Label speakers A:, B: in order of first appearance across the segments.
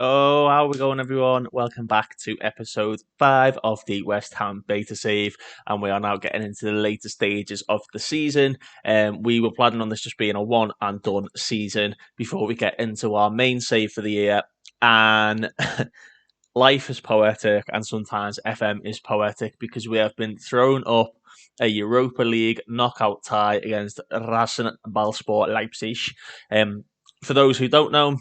A: Oh, how are we going, everyone? Welcome back to episode 5 of the West Ham beta save, and we are now getting into the later stages of the season. We were planning on this just being a one and done season before we get into our main save for the year. And life is poetic, and sometimes FM is poetic because we have been thrown up a Europa League knockout tie against Rasenballsport Leipzig. For those who don't know,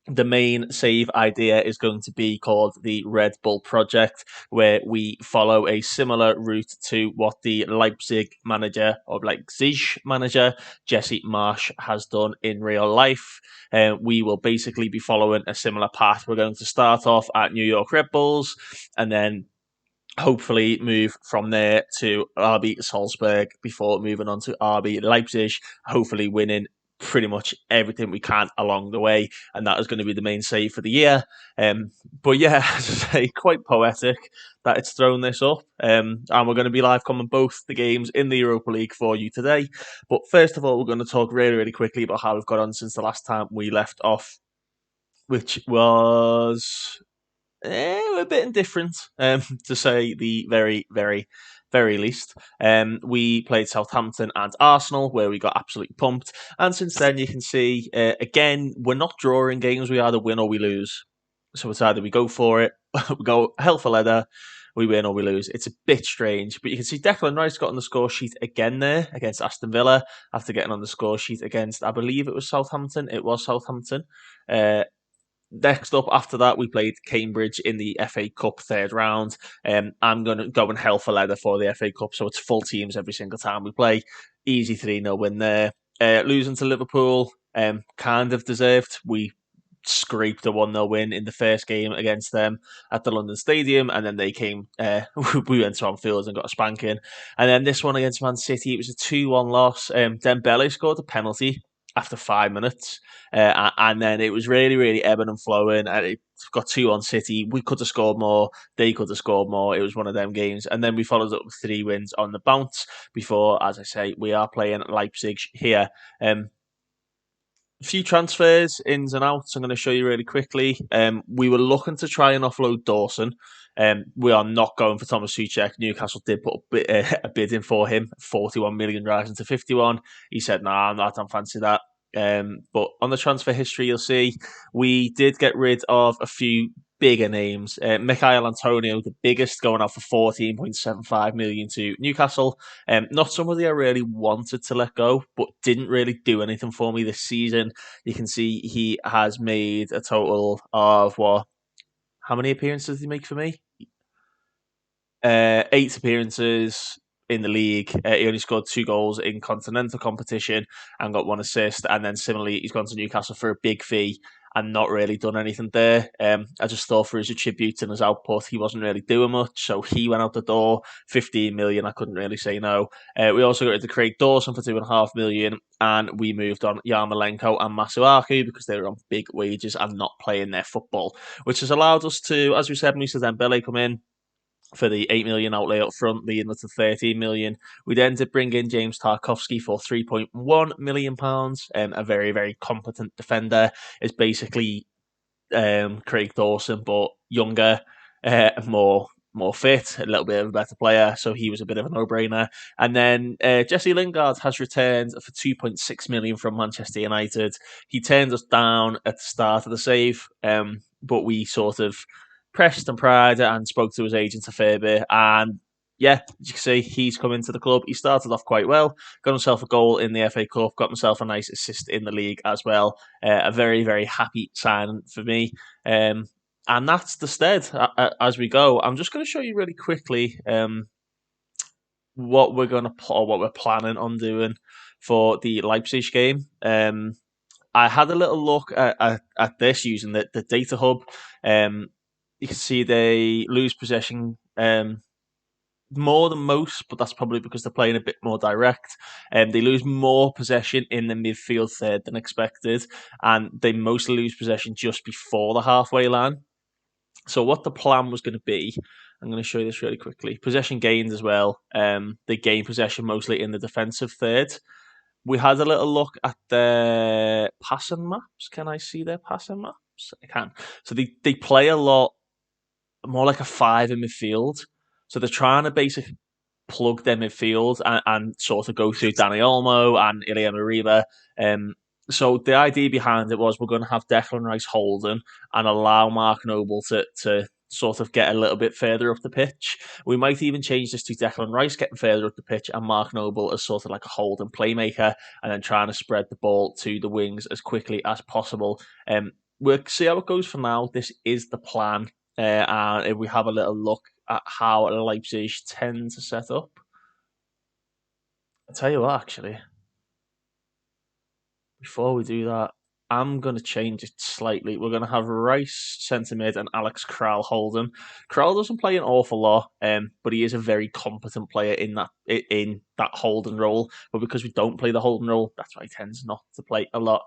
A: the main save idea is going to be called the Red Bull Project, where we follow a similar route to what the Leipzig manager, Jesse Marsch, has done in real life. We will basically be following a similar path. We're going to start off at New York Red Bulls and then hopefully move from there to RB Salzburg before moving on to RB Leipzig, hopefully winning pretty much everything we can along the way, and that is going to be the main save for the year. But yeah, as I say, quite poetic that it's thrown this up, and we're going to be live coming both the games in the Europa League for you today. But first of all, we're going to talk really quickly about how we've got on since the last time we left off, which was a bit indifferent, to say the very least. We played Southampton and Arsenal, where we got absolutely pumped. And since then, you can see, again, we're not drawing games. We either win or we lose. So it's either we go for it, we go hell for leather, we win or we lose. It's a bit strange. But you can see Declan Rice got on the score sheet again there against Aston Villa after getting on the score sheet against, I believe it was Southampton. It was Southampton. Next up after that, we played Cambridge in the FA Cup third round. I'm going to go in hell for leather for the FA Cup, so it's full teams every single time we play. Easy 3-0 win there. Losing to Liverpool, kind of deserved. We scraped a 1-0 win in the first game against them at the London Stadium, and then they came, we went to Anfield and got a spanking. And then this one against Man City, it was a 2-1 loss. Dembele scored a penalty after 5 minutes. And then it was really ebbing and flowing. And it got 2 on City. We could have scored more. They could have scored more. It was one of them games. And then we followed up with 3 wins on the bounce before, as I say, we are playing Leipzig here. A few transfers, ins and outs, I'm going to show you really quickly. We were looking to try and offload Dawson. We are not going for Thomas Souček. Newcastle did put a bid in for him, 41 million rising to 51. He said, nah, I don't fancy that. But on the transfer history, you'll see we did get rid of a few bigger names. Mikhail Antonio, the biggest, going out for 14.75 million to Newcastle. Not somebody I really wanted to let go, but didn't really do anything for me this season. You can see he has made a total of what? How many appearances did he make for me? 8 appearances in the league. He only scored 2 goals in continental competition and got 1 assist. And then similarly, he's gone to Newcastle for a big fee and not really done anything there. I just thought for his attributes and his output, he wasn't really doing much. So he went out the door, 15 million. I couldn't really say no. We also got rid of Craig Dawson for 2.5 million. And we moved on Yarmolenko and Masuaku because they were on big wages and not playing their football, which has allowed us to, as we said, Musa Dembele come in for the 8 million outlay up front, leading us to 13 million. We then did bring in James Tarkowski for £3.1 million. A very competent defender. Is basically Craig Dawson, but younger, more fit, a little bit of a better player. So he was a bit of a no-brainer. And then Jesse Lingard has returned for 2.6 million from Manchester United. He turned us down at the start of the save, but we sort of pressed and pried and spoke to his agent a fair bit. And yeah, as you can see, he's come into the club. He started off quite well, got himself a goal in the FA Cup, got himself a nice assist in the league as well. A very happy sign for me. And that's the stead as we go. I'm just going to show you really quickly what we're going to put or what we're planning on doing for the Leipzig game. I had a little look at this using the data hub. You can see they lose possession more than most, but that's probably because they're playing a bit more direct. They lose more possession in the midfield third than expected, and they mostly lose possession just before the halfway line. So what the plan was going to be, I'm going to show you this really quickly. Possession gained as well. They gain possession mostly in the defensive third. We had a little look at their passing maps. Can I see their passing map? So they can. So they play a lot more like a five in midfield. So they're trying to basically plug their midfield and sort of go through Dani Olmo and Ilya Mariba. So the idea behind it was we're going to have Declan Rice holding and allow Mark Noble to sort of get a little bit further up the pitch. We might even change this to Declan Rice getting further up the pitch and Mark Noble as sort of like a holding playmaker and then trying to spread the ball to the wings as quickly as possible. We'll see how it goes for now. This is the plan. And if we have a little look at how Leipzig tend to set up, I'll tell you what, actually, before we do that, I'm going to change it slightly. We're going to have Rice centre mid and Alex Kral holding. Kral doesn't play an awful lot, but he is a very competent player in that holding role. But because we don't play the holding role, that's why he tends not to play a lot.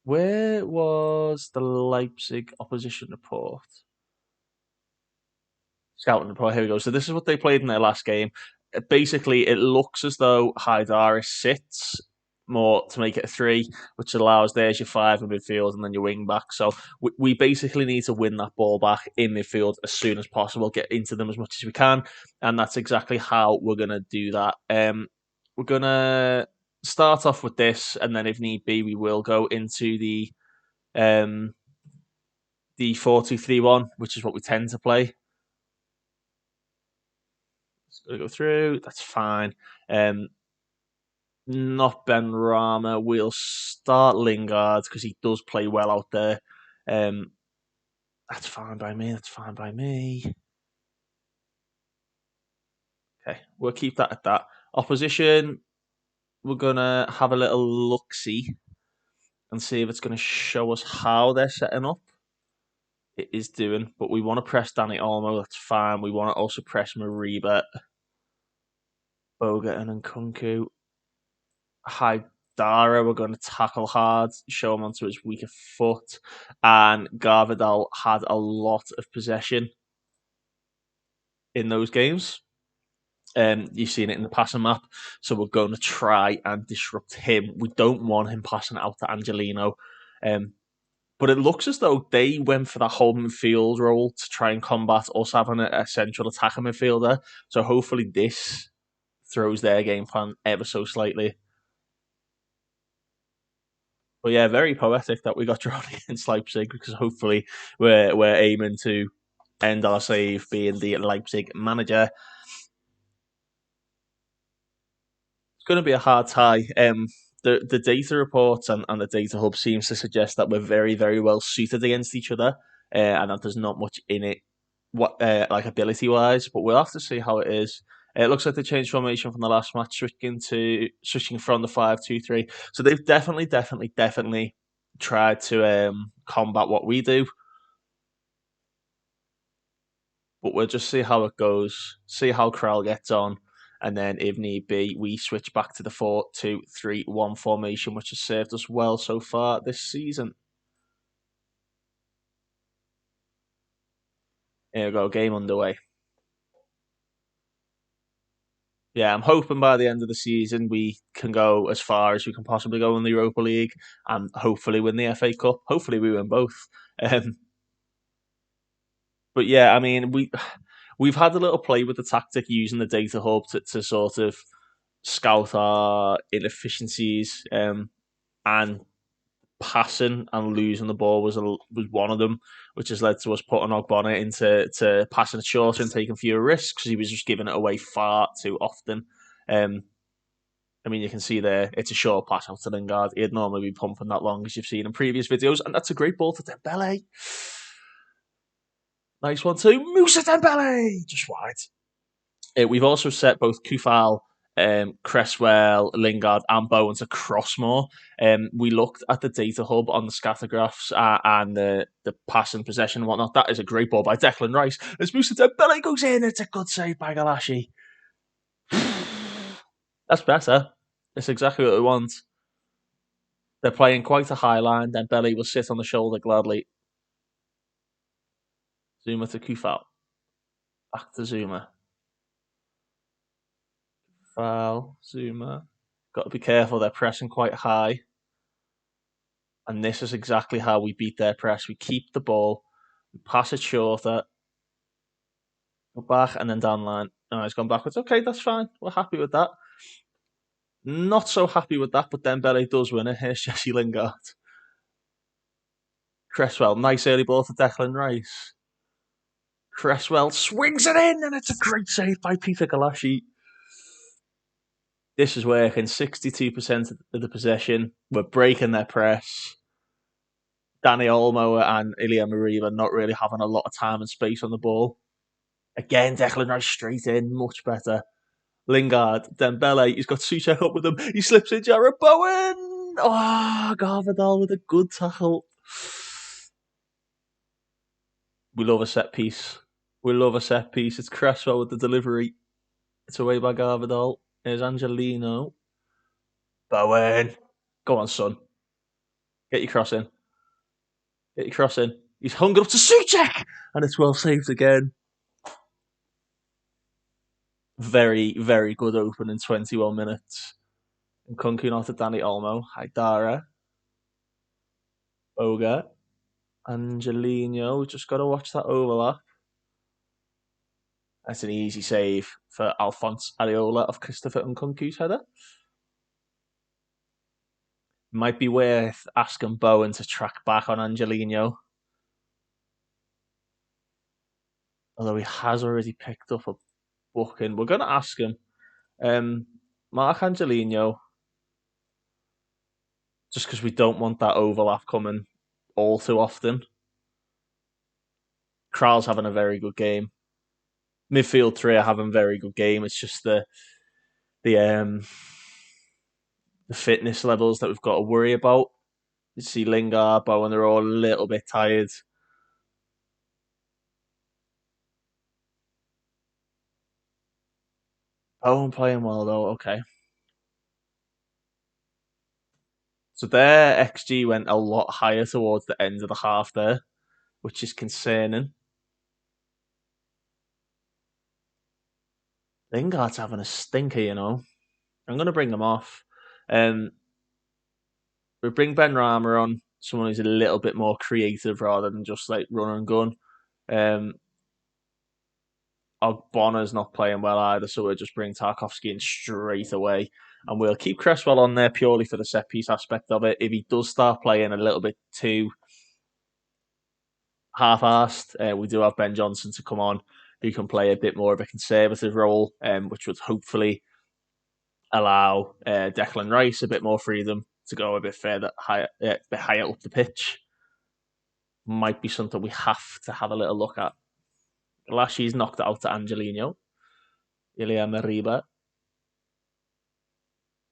A: Where was the Leipzig opposition report? Scouting report. Here we go. So this is what they played in their last game. Basically, it looks as though Haidaris sits more to make it a three, which allows there's your five in midfield and then your wing back. So we basically need to win that ball back in midfield as soon as possible, get into them as much as we can, and that's exactly how we're gonna do that. We're gonna start off with this, and then if need be, we will go into um, the 4-2-3-1, which is what we tend to play. It's going to go through. That's fine. Not Ben Rama. We'll start Lingard because he does play well out there. That's fine by me. That's fine by me. Okay, we'll keep that at that. Opposition, we're going to have a little look-see and see if it's going to show us how they're setting up. It is doing, but we want to press Dani Olmo. That's fine. We want to also press Mariba, Boga, and Nkunku. Haidara we're going to tackle hard, show him onto his weaker foot, and Garvidal had a lot of possession in those games. You've seen it in the passing map, so we're going to try and disrupt him. We don't want him passing out to Angelino. But it looks as though they went for that whole midfield role to try and combat us having a central attacker midfielder. So hopefully this throws their game plan ever so slightly. But yeah, very poetic that we got drawn against Leipzig because hopefully we're aiming to end our save being the Leipzig manager. It's going to be a hard tie. The data reports and the data hub seems to suggest that we're very, very well suited against each other, and that there's not much in it, like ability wise. But we'll have to see how it is. It looks like they changed formation from the last match, switching from the 5-2-3. So they've definitely tried to combat what we do. But we'll just see how it goes, see how Kral gets on, and then if need be, we switch back to the 4-2-3-1 formation, which has served us well so far this season. Here we go, game underway. Yeah, I'm hoping by the end of the season we can go as far as we can possibly go in the Europa League and hopefully win the FA Cup. Hopefully we win both. But yeah, I mean we've had a little play with the tactic using the data hub to sort of scout our inefficiencies and passing and losing the ball was one of them, which has led to us putting Ogbonna into passing it shorter and taking fewer risks because he was just giving it away far too often. I mean, you can see there, it's a short pass out to Lingard. He'd normally be pumping that long, as you've seen in previous videos, and that's a great ball to Dembele. Nice one too. Moussa Dembele! Just wide. We've also set both Kufal, Cresswell, Lingard, and Bowen to cross more. We looked at the data hub on the scatter graphs and the pass and possession and whatnot. That is a great ball by Declan Rice. As Moussa Dembele goes in, it's a good save by Galashi. That's better. It's exactly what we want. They're playing quite a high line. Dembele will sit on the shoulder gladly. Zuma to Kufal. Back to Zuma. Foul, Zuma. Got to be careful, they're pressing quite high. And this is exactly how we beat their press. We keep the ball, we pass it shorter, go back, and then down the line. Oh, he's gone backwards. Okay, that's fine. We're happy with that. Not so happy with that, but Dembele does win it. Here's Jesse Lingard. Cresswell, nice early ball to Declan Rice. Cresswell swings it in, and it's a great save by Peter Galassi. This is working. 62% of the possession. We're breaking their press. Danny Olmo and Ilya Mariba not really having a lot of time and space on the ball. Again, Declan Rice straight in, much better. Lingard, Dembele, he's got Souček up with him. He slips in Jarrod Bowen. Oh, Garvadal with a good tackle. We love a set piece. We love a set piece. It's Cresswell with the delivery. It's away by Garvadal. There's Angelino. Bowen. Go on, son. Get your cross in. Get your cross in. He's hung up to Souček. And it's well saved again. Very, very good open in 21 minutes. And Kunku not to Danny Olmo. Haidara. Boga. Angelino. Just got to watch that overlap. That's an easy save for Alphonse Areola of Christopher Nkunku's header. Might be worth asking Bowen to track back on Angelino. Although he has already picked up a booking. We're going to ask him. Mark Angelino. Just because we don't want that overlap coming all too often. Kral's having a very good game. Midfield three are having a very good game. It's just the fitness levels that we've got to worry about. You see Lingard, Bowen, they're all a little bit tired. Bowen playing well though, okay. So their XG went a lot higher towards the end of the half there, which is concerning. Lingard's having a stinker, you know. I'm going to bring him off. We bring Ben Rama on, someone who's a little bit more creative rather than just like run and gun. Bonner's not playing well either, so we'll just bring Tarkowski in straight away. And we'll keep Cresswell on there purely for the set piece aspect of it. If he does start playing a little bit too half-assed, we do have Ben Johnson to come on, who can play a bit more of a conservative role, which would hopefully allow Declan Rice a bit more freedom to go a bit further, higher up the pitch. Might be something we have to have a little look at. Lashy's knocked it out to Angelino. Ilya Mariba.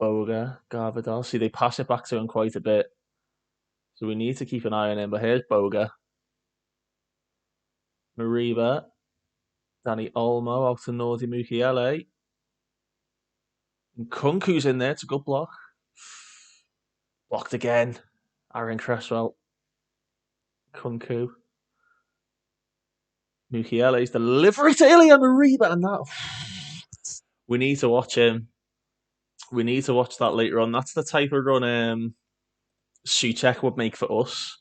A: Boga, Garvadal. See, they pass it back to him quite a bit. So we need to keep an eye on him. But here's Boga. Mariba. Danny Olmo out to Nordi Mukiele. And Kunku's in there. It's a good block. Blocked again. Aaron Cresswell. Kunku. Mukiele's delivery to Ilya Mariba. And that... We need to watch him. We need to watch that later on. That's the type of run Souček would make for us.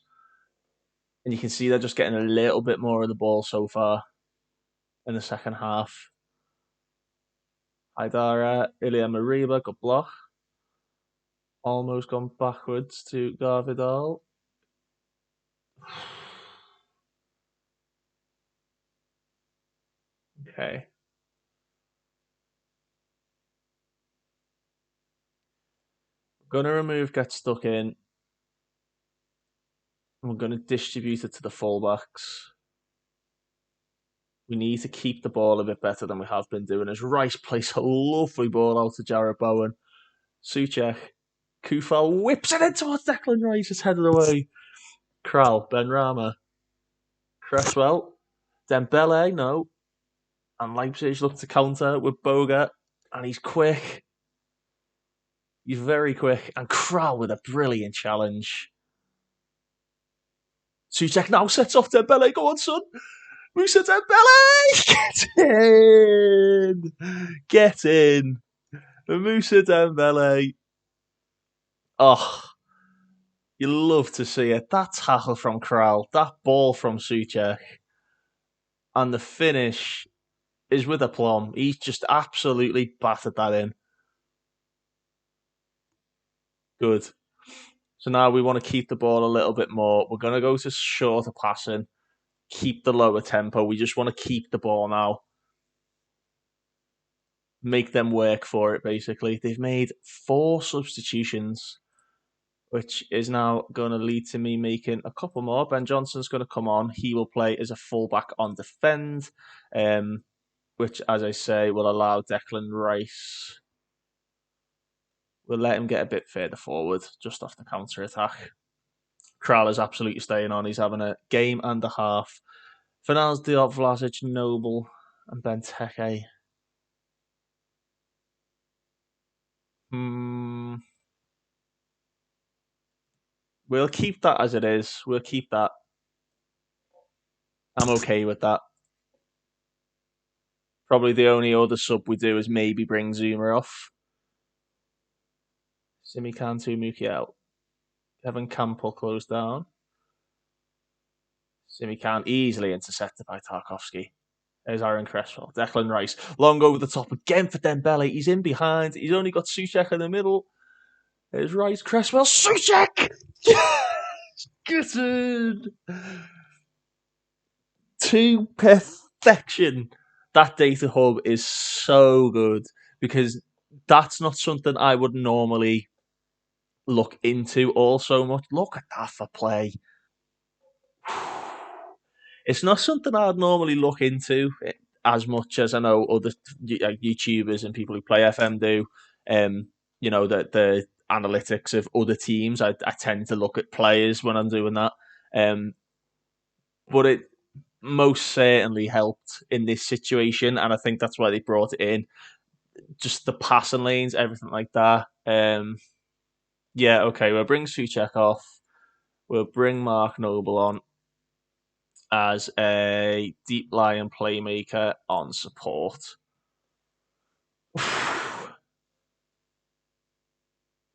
A: And you can see they're just getting a little bit more of the ball so far in the second half. Haidara, Ilya Mariba, good block. Almost gone backwards to Garvadal. Okay. We're going to remove get stuck in. We're going to distribute it to the fullbacks. We need to keep the ball a bit better than we have been doing. As Rice plays a lovely ball out to Jarrod Bowen. Souček. Kufal whips it in towards Declan Rice. It's headed away. Kral, Ben Rama. Cresswell. Dembele, no. And Leipzig look to counter with Boga. And he's quick. He's very quick. And Kral with a brilliant challenge. Souček now sets off Dembele. Go on, son. Moussa Dembele! Get in! Get in! Moussa Dembele. Oh. You love to see it. That tackle from Kral, that ball from Souček, and the finish is with aplomb. He's just absolutely battered that in. Good. So now we want to keep the ball a little bit more. We're going to go to shorter passing, keep the lower tempo. We just want to keep the ball now. Make them work for it, basically. They've made 4 substitutions, which is now going to lead to me making a couple more. Ben Johnson's going to come on. He will play as a fullback on defend, which, as I say, will allow Declan Rice. We'll let him get a bit further forward, just off the counter-attack. Kral is absolutely staying on. He's having a game and a half. Fernandez, Diop, Vlasic, Noble, and Benteke. We'll keep that as it is. We'll keep that. I'm okay with that. Probably the only other sub we do is maybe bring Zuma off. Simi Kantu, Muki out. Kevin Campbell closed down. Simi Khan easily intercepted by Tarkovsky. There's Aaron Cresswell. Declan Rice. Long over the top again for Dembele. He's in behind. He's only got Souček in the middle. There's Rice. Cresswell. Souček! Good. To perfection. That data hub is so good because that's not something I would normally look into all so much. Look at that for play. It's not something I'd normally look into as much as I know other YouTubers and people who play FM do. The analytics of other teams. I tend to look at players when I'm doing that. But it most certainly helped in this situation, and I think that's why they brought it in. Just the passing lanes, everything like that. We'll bring Souček off. We'll bring Mark Noble on as a deep lying playmaker on support.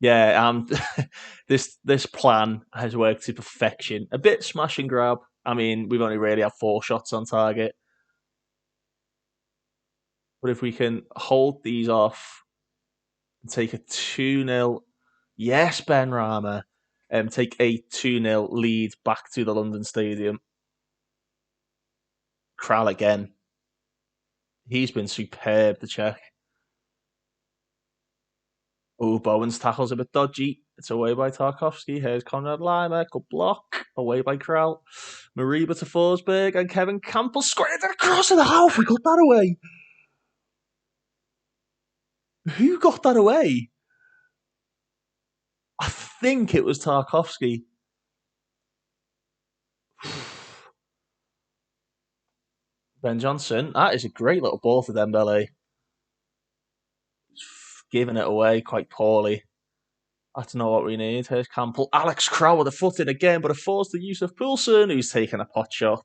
A: This plan has worked to perfection. A bit smash and grab. I mean, we've only really had 4 shots on target. But if we can hold these off and take a 2-0, yes, Ben Rama, take a 2-0 lead back to the London Stadium. Kral again. He's been superb, the Czech. Oh, Bowen's tackle's a bit dodgy. It's away by Tarkovsky. Here's Conrad Lima. Good block. Away by Kral. Mariba to Forsberg. And Kevin Campbell squared it across the half. We got that away. Who got that away? I think it was Tarkovsky. Ben Johnson. That is a great little ball for Dembele. Giving it away quite poorly. That's not what we need. Here's Campbell. Alex Kral with a foot in again, but it falls to Yusuf Poulsen, who's taking a pot shot.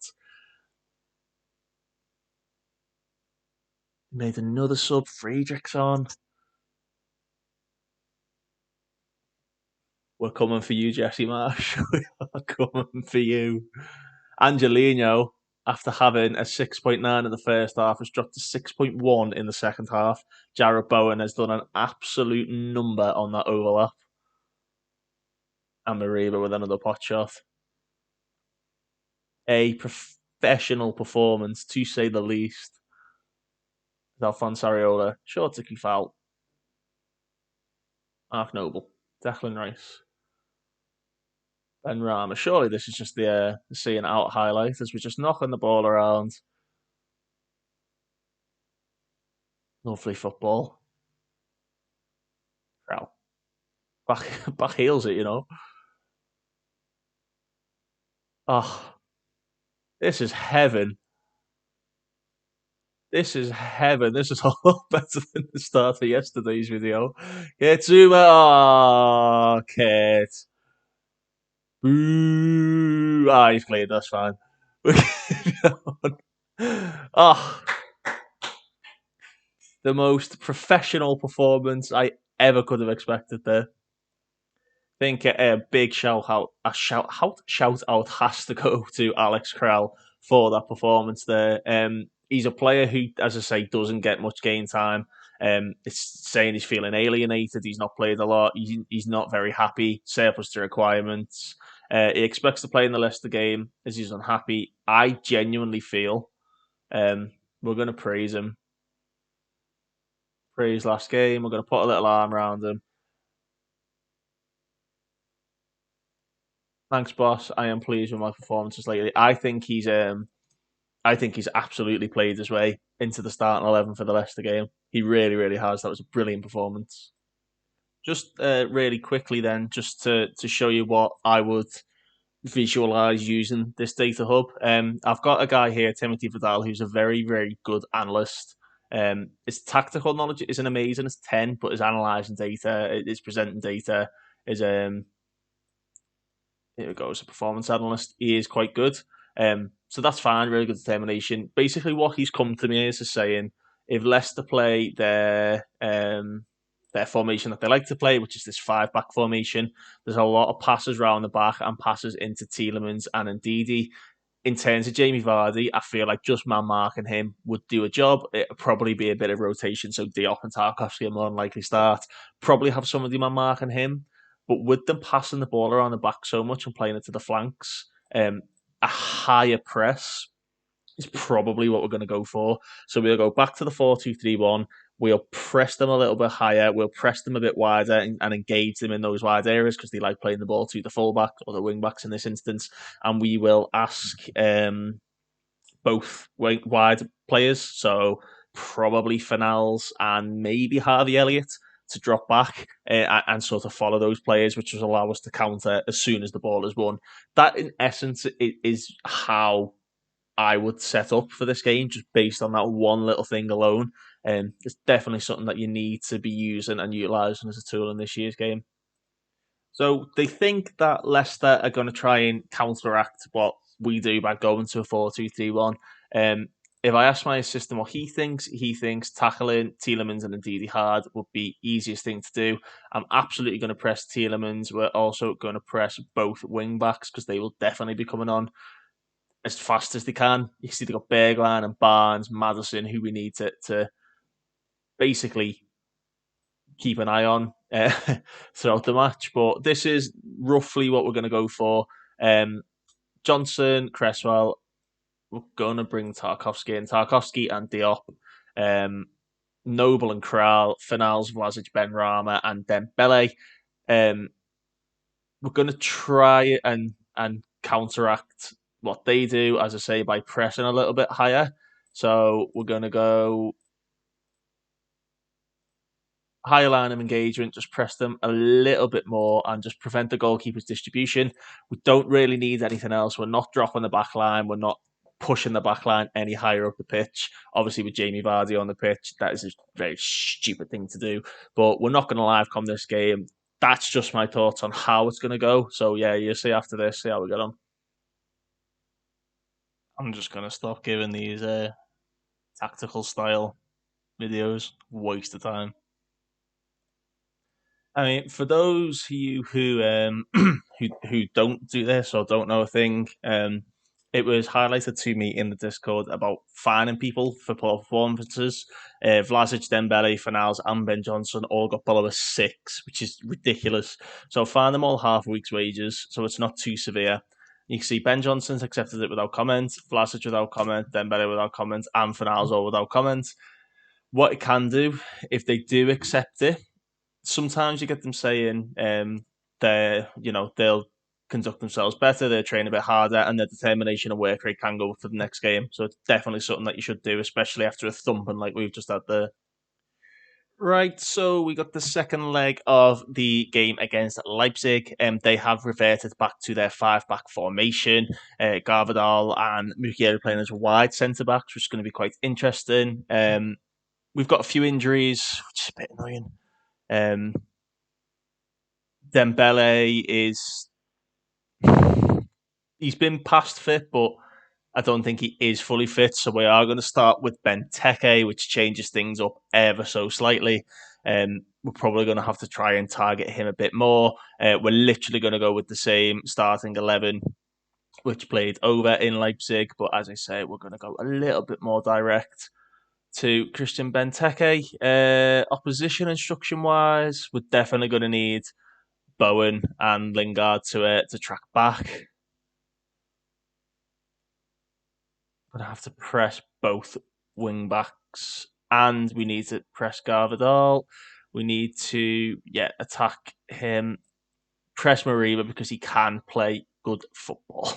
A: Made another sub. Friedrichs on. We're coming for you, Jesse Marsh. We are coming for you. Angelino, after having a 6.9 in the first half, has dropped to 6.1 in the second half. Jarrod Bowen has done an absolute number on that overlap. And Mariba with another pot shot. A professional performance, to say the least. Alphonse Areola, short to foul. Mark Noble, Declan Rice. Ben Rama. Surely this is just the seeing out highlight as we're just knocking the ball around. Lovely football. Wow. Back heels it, you know. Oh, this is heaven. This is heaven. This is a lot better than the start of yesterday's video. Get Zuma. Oh, Kate. Boo. He's cleared. That's fine. Oh, the most professional performance I ever could have expected there. think a big shout out has to go to Alex Krell for that performance there. He's a player who, as I say, doesn't get much game time. It's saying he's feeling alienated. He's not played a lot. He's not very happy. Surplus to requirements. He expects to play in the Leicester game as he's unhappy. I genuinely feel we're going to praise him. Praise last game. We're going to put a little arm around him. Thanks, boss. I am pleased with my performances lately. I think he's absolutely played his way into the starting 11 for the Leicester game. He really, really has. That was a brilliant performance. Just really quickly, then, just to show you what I would visualize using this data hub. I've got a guy here, Timothy Vidal, who's a very, very good analyst. His tactical knowledge isn't amazing as 10, but his analysing data, his presenting data, is here we go, as a performance analyst. He is quite good. So that's fine, really good determination. Basically, what he's come to me is saying if Leicester play their formation that they like to play, which is this 5-back formation, there's a lot of passes round the back and passes into Tielemans and Ndidi. In terms of Jamie Vardy, I feel like just man marking him would do a job. It'd probably be a bit of rotation, so Diop and Tarkowski are more than likely start. Probably have somebody man marking him. But with them passing the ball around the back so much and playing it to the flanks, a higher press is probably what we're going to go for. So we'll go back to the 4-2-3-1. We'll press them a little bit higher. We'll press them a bit wider and engage them in those wide areas because they like playing the ball to the fullback or the wing backs in this instance. And we will ask both wide players, so probably Fanals and maybe Harvey Elliott, to drop back and sort of follow those players, which will allow us to counter as soon as the ball is won. That, in essence, is how I would set up for this game, just based on that one little thing alone. It's definitely something that you need to be using and utilising as a tool in this year's game. So they think that Leicester are going to try and counteract what we do by going to a 4-2-3-1. If I ask my assistant what he thinks tackling Tielemans and Ndidi hard would be easiest thing to do. I'm absolutely going to press Tielemans. We're also going to press both wing backs because they will definitely be coming on as fast as they can. You see, they've got Bergwijn and Barnes, Maddison, who we need to basically keep an eye on throughout the match. But this is roughly what we're going to go for. Johnson, Cresswell, we're going to bring Tarkowski and Diop. Noble and Kral, Fanals, Vlasic, Ben Rama, and Dembele. We're going to try and counteract what they do, as I say, by pressing a little bit higher. So we're going to go higher line of engagement, just press them a little bit more and just prevent the goalkeeper's distribution. We don't really need anything else. We're not dropping the back line. We're not pushing the back line any higher up the pitch. Obviously, with Jamie Vardy on the pitch, that is a very stupid thing to do. But we're not going to live com this game. That's just my thoughts on how it's going to go. So, yeah, you'll see after this, see how we get on. I'm just going to stop giving these tactical style videos. Waste of time. I mean, for those of you who who don't do this or don't know a thing, it was highlighted to me in the Discord about fining people for poor performances. Vlasic, Dembele, Fanals, and Ben Johnson all got below a 6, which is ridiculous. So fine them all half a week's wages, so it's not too severe. You can see Ben Johnson's accepted it without comment, Vlasic without comment, Dembele without comment, and Fanals all without comment. What it can do, if they do accept it, sometimes you get them saying they'll conduct themselves better, they'll train a bit harder, and their determination and work rate can go for the next game. So it's definitely something that you should do, especially after a thumping like we've just had there. Right, so we got the second leg of the game against Leipzig. They have reverted back to their 5-back formation. Garvadal and Mukiele playing as wide centre backs, which is going to be quite interesting. We've got a few injuries, which is a bit annoying. Dembele he's been past fit, but I don't think he is fully fit. So we are going to start with Benteke, which changes things up ever so slightly. We're probably going to have to try and target him a bit more. We're literally going to go with the same starting 11, which played over in Leipzig. But as I say, we're going to go a little bit more direct to Christian Benteke. Opposition instruction-wise, we're definitely going to need Bowen and Lingard to track back. Going to have to press both wing backs, and we need to press Garvadal. We need to attack him, press Mariba because he can play good football.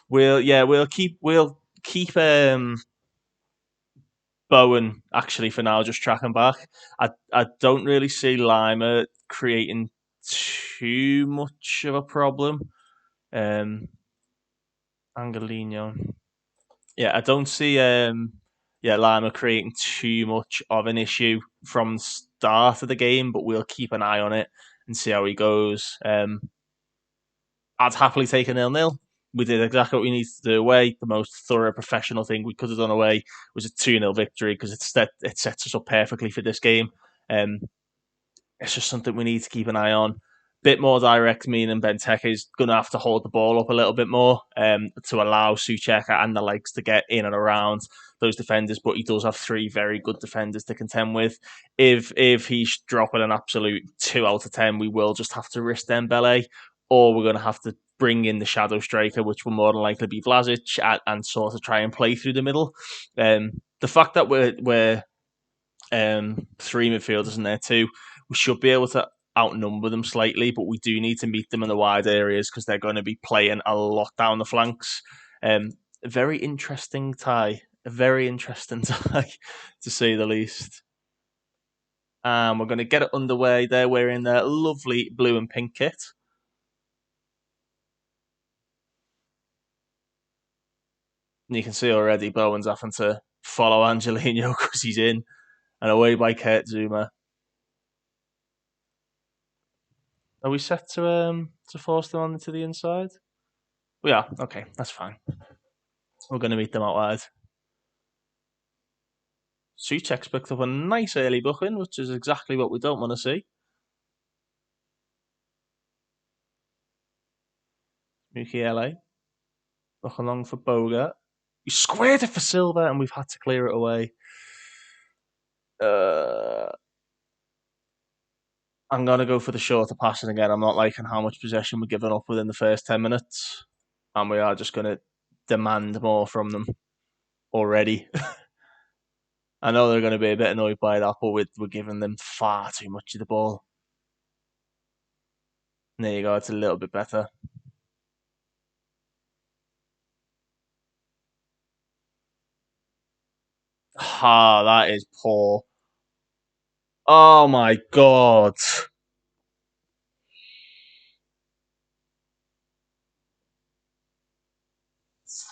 A: we'll keep Bowen actually for now, just tracking back. I don't really see Lima creating too much of a problem. Angelino. Yeah, I don't see Lima creating too much of an issue from the start of the game, but we'll keep an eye on it and see how he goes. I'd happily take a 0-0. We did exactly what we needed to do away. The most thorough professional thing we could have done away was a 2-0 victory because it sets us up perfectly for this game. It's just something we need to keep an eye on. Bit more direct, meaning Benteke is going to have to hold the ball up a little bit more to allow Souček and the likes to get in and around those defenders. But he does have three very good defenders to contend with. If he's dropping an absolute 2 out of 10, we will just have to risk Dembele, or we're going to have to bring in the shadow striker, which will more than likely be Vlasic, and sort of try and play through the middle. The fact that we're three midfielders in there too, we should be able to outnumber them slightly, but we do need to meet them in the wide areas because they're going to be playing a lot down the flanks. A very interesting tie, to say the least. And we're going to get it underway. They're wearing their lovely blue and pink kit. And you can see already Bowen's having to follow Angelino because he's in and away by Kurt Zuma. Are we set to force them on to the inside? We are. Okay, that's fine. We're going to meet them out wide. Souček's picked up a nice early booking, which is exactly what we don't want to see. Mukiele. Looking long for Boga. He squared it for Silva, and we've had to clear it away. I'm going to go for the shorter passing again. I'm not liking how much possession we're giving up within the first 10 minutes. And we are just going to demand more from them already. I know they're going to be a bit annoyed by that, but we're giving them far too much of the ball. And there you go. It's a little bit better. That is poor. Oh my god.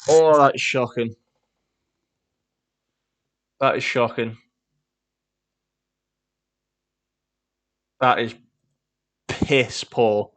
A: Oh, that's shocking. That is shocking. That is piss poor.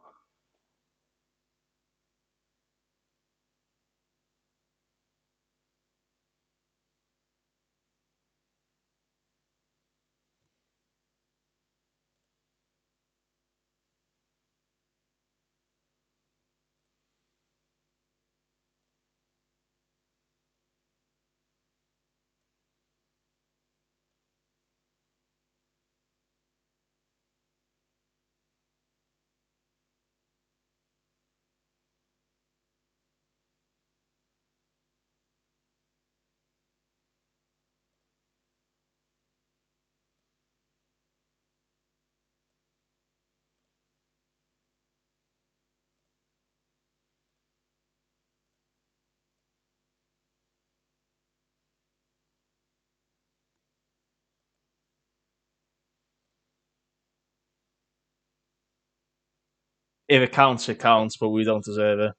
A: If it counts, but we don't deserve it.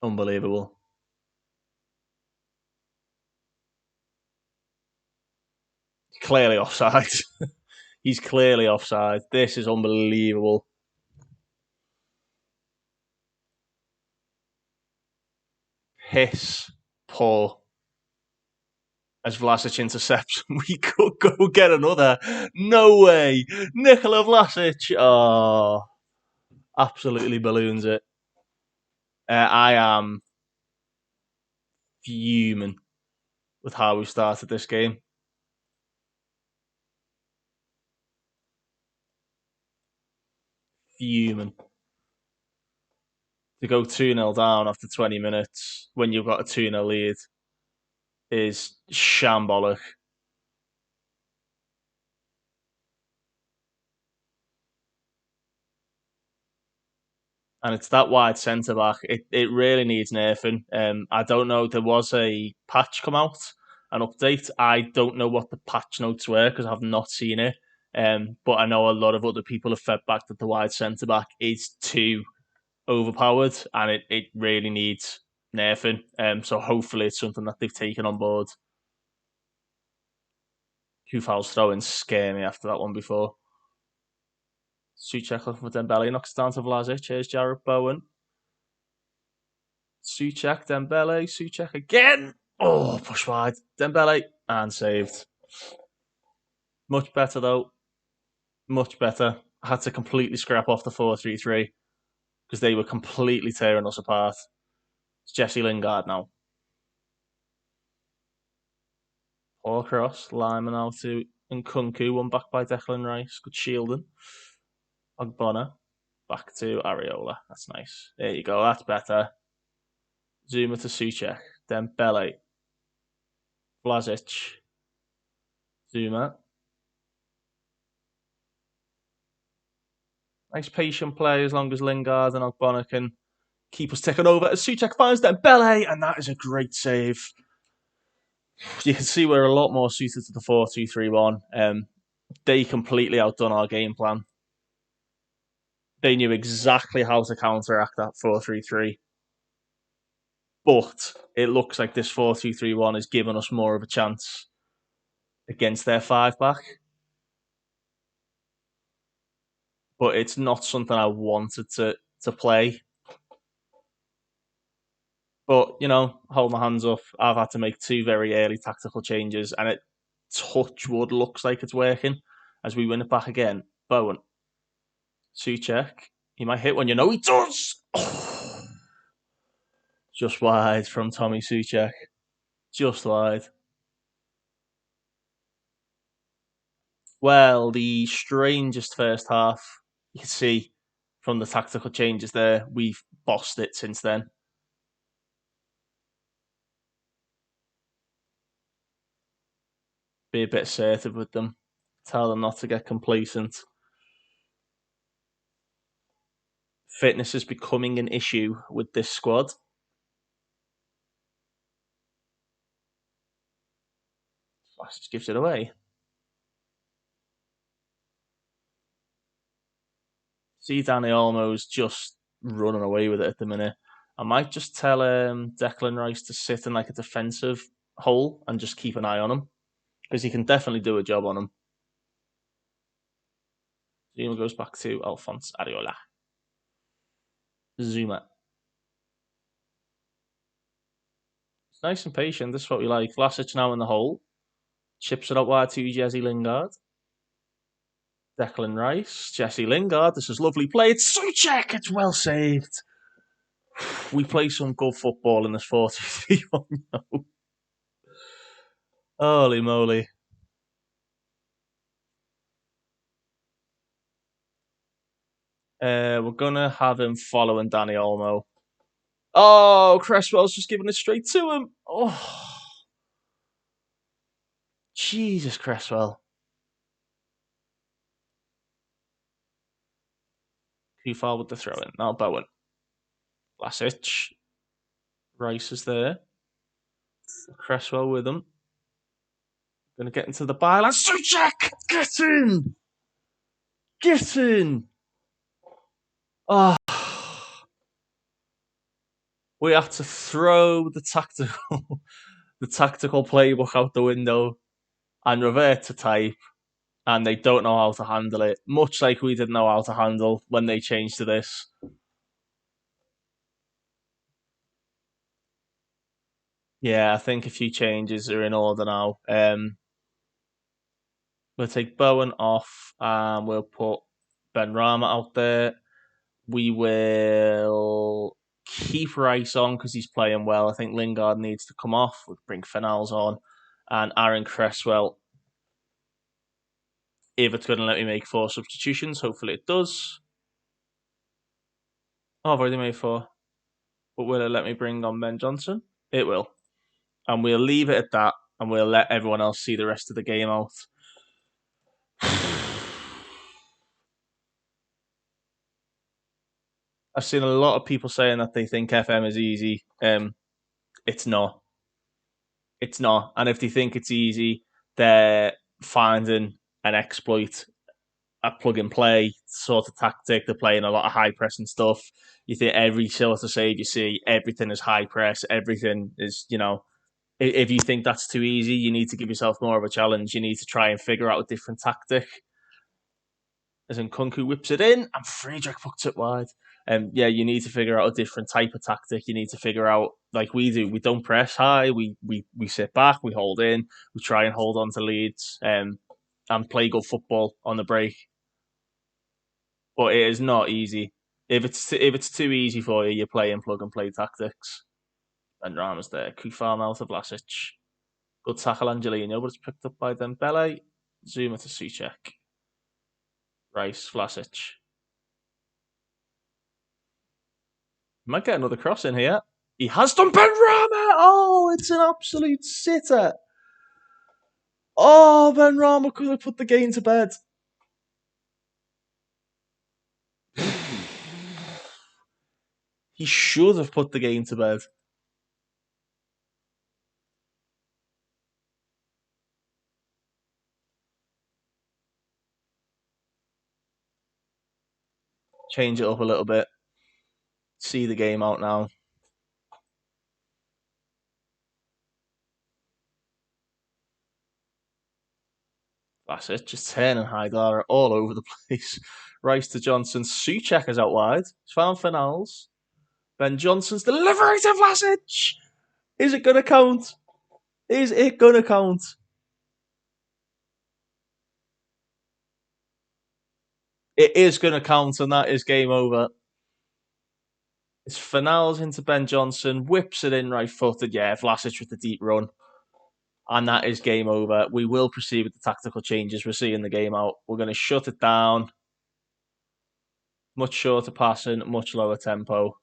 A: Unbelievable. Clearly offside. He's clearly offside. This is unbelievable. piss poor. As Vlasic intercepts, we could go get another. No way. Nikola Vlasic. Oh, absolutely balloons it. I am fuming with how we started this game. Fuming. To go 2-0 down after 20 minutes when you've got a 2-0 lead is shambolic. And it's that wide centre back. It really needs nerfing. I don't know. There was a patch come out, an update. I don't know what the patch notes were because I've not seen it. But I know a lot of other people have fed back that the wide centre back is too overpowered and it really needs nerfing. So hopefully it's something that they've taken on board. Kufal's throwing scare me after that one before. Souček looking for Dembele, knocks down to Vlasic. Here's Jarrett Bowen. Souček, Dembele, Souček again. Oh, push wide. Dembele, and saved. Much better, though. Much better. I had to completely scrap off the 4-3-3 because they were completely tearing us apart. It's Jesse Lingard now. All across. Lyman out to Nkunku. One back by Declan Rice. Good shielding. Ogbonna. Back to Areola. That's nice. There you go. That's better. Zuma to Souček. Dembele. Vlasic. Zuma. Nice patient play as long as Lingard and Ogbonna can keep us ticking over. As Souček finds Dembele, and that is a great save. You can see we're a lot more suited to the 4-2-3-1. They completely outdone our game plan. They knew exactly how to counteract that 4-3-3. But it looks like this 4-2-3-1 is giving us more of a chance against their 5-back. But it's not something I wanted to play. But, you know, hold my hands up. I've had to make 2 very early tactical changes, and it, touch wood, looks like it's working as we win it back again. Bowen. Souček. He might hit one. You know he does! Oh. Just wide from Tommy Souček. Just wide. Well, the strangest first half. You can see from the tactical changes there, we've bossed it since then. Be a bit assertive with them. Tell them not to get complacent. Fitness is becoming an issue with this squad. Just gives it away. See Danny Olmo's just running away with it at the minute. I might just tell Declan Rice to sit in like a defensive hole and just keep an eye on him because he can definitely do a job on him. Zuma goes back to Alphonse Areola. Zuma. It's nice and patient. This is what we like. Vlasic now in the hole. Chips it up wide to Jesse Lingard. Declan Rice. Jesse Lingard. This is lovely play. It's Souček. It's well saved. We play some good football in this 4-2-3-1. Holy moly. We're going to have him following Danny Olmo. Oh, Cresswell's just giving it straight to him. Oh. Jesus, Cresswell. Too far with the throw in. Now Bowen. Vlasic. Rice is there. Cresswell with him. Going to get into the byline. Souček! Get in! Get in! Oh. We have to throw the tactical playbook out the window and revert to type, and they don't know how to handle it, much like we didn't know how to handle when they changed to this. Yeah, I think a few changes are in order now. We'll take Bowen off and we'll put Ben Rama out there. We will keep Rice on because he's playing well. I think Lingard needs to come off. We'll bring Fennells on. And Aaron Cresswell, if it's going to let me make 4 substitutions, hopefully it does. Oh, I've already made 4. But will it let me bring on Ben Johnson? It will. And we'll leave it at that and we'll let everyone else see the rest of the game out. I've seen a lot of people saying that they think FM is easy. It's not. It's not. And if they think it's easy, they're finding an exploit, a plug and play sort of tactic. They're playing a lot of high pressing stuff. You think every sort of save you see, everything is high press, everything is, if you think that's too easy, you need to give yourself more of a challenge. You need to try and figure out a different tactic. As in Kunku whips it in and Friedrich puts it wide. Yeah, you need to figure out a different type of tactic. You need to figure out, like we do, we don't press high. We sit back, we hold in, we try and hold on to leads, and play good football on the break. But it is not easy. If it's too easy for you, you're playing plug and play tactics. And Rama's there. Kufar out of Vlasic. Good tackle Angelino, but it's picked up by Dembele. Zuma to Suchek. Rice, Vlasic. Might get another cross in here. He has done Ben Rama! Oh, it's an absolute sitter. Oh, Ben Rama could have put the game to bed. He should have put the game to bed. Change it up a little bit. See the game out now. That's it. Just turning Haidara all over the place. Rice to Johnson. Suchek is out wide. He's found Fennells. Ben Johnson's delivery to Vlasic. Is it going to count? Is it going to count? It is going to count, and that is game over. It's Fennells into Ben Johnson, whips it in right footed. Yeah, Vlasic with the deep run. And that is game over. We will proceed with the tactical changes. We're seeing the game out. We're going to shut it down. Much shorter passing, much lower tempo.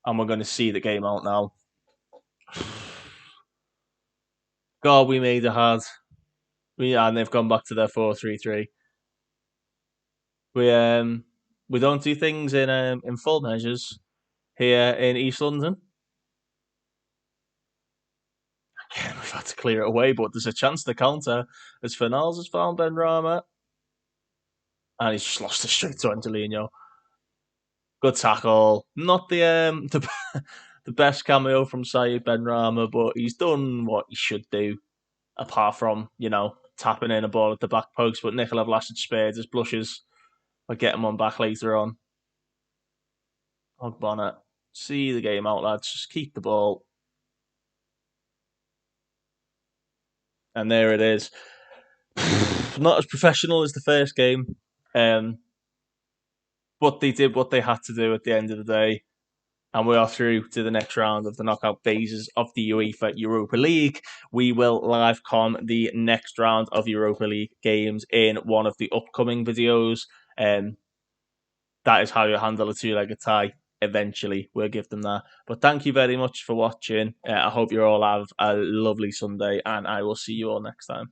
A: And we're going to see the game out now. God, we made it hard. And they've gone back to their 4-3-3. We don't do things in full measures here in East London. Again, we've had to clear it away, but there's a chance to counter as Fernals has found Ben Rama. And he's just lost it straight to Angelino. Good tackle. Not the best cameo from Saeed Ben Rama, but he's done what he should do, apart from, tapping in a ball at the back post. But Nikola Vlasic spared his blushes. I'll get him on back later on. Bonnet. See the game out, lads. Just keep the ball. And there it is. Not as professional as the first game. But they did what they had to do at the end of the day. And we are through to the next round of the knockout phases of the UEFA Europa League. We will live com the next round of Europa League games in one of the upcoming videos. That is how you handle a two-legged tie. Eventually, we'll give them that. But thank you very much for watching. I hope you all have a lovely Sunday, and I will see you all next time.